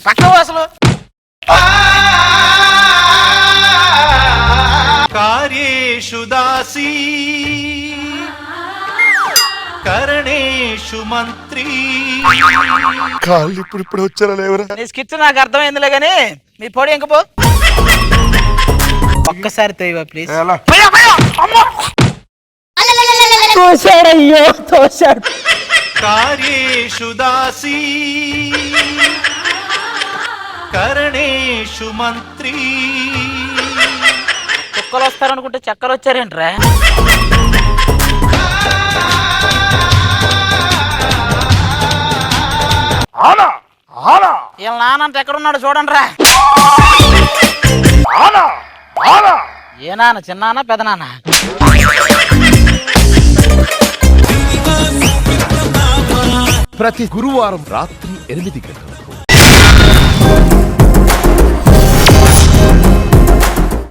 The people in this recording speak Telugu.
పక్కన అసలు కార్యేషు దాసీ కరణేషు మంత్రి. కాళ్ళు ఇప్పుడు వచ్చారా లేవరా? నీ స్కిచ్ నాకు అర్థమైందిలే గాని మీ పొడి ఇంకపో ఒక్కసారి తోయవా ప్లీజ్. తోశాడయ్యో తోశాడు. కార్యేషు దాసీ కరణేషు మంత్రి. కుక్కలు వస్తారనుకుంటే చక్కలు వచ్చారేంట్రా? వీళ్ళ నానంత ఎక్కడున్నాడు చూడండి రా. ఏ నాన్న, చిన్నానా పెదనాన్న? ప్రతి గురువారం రాత్రి 8 గంటలకు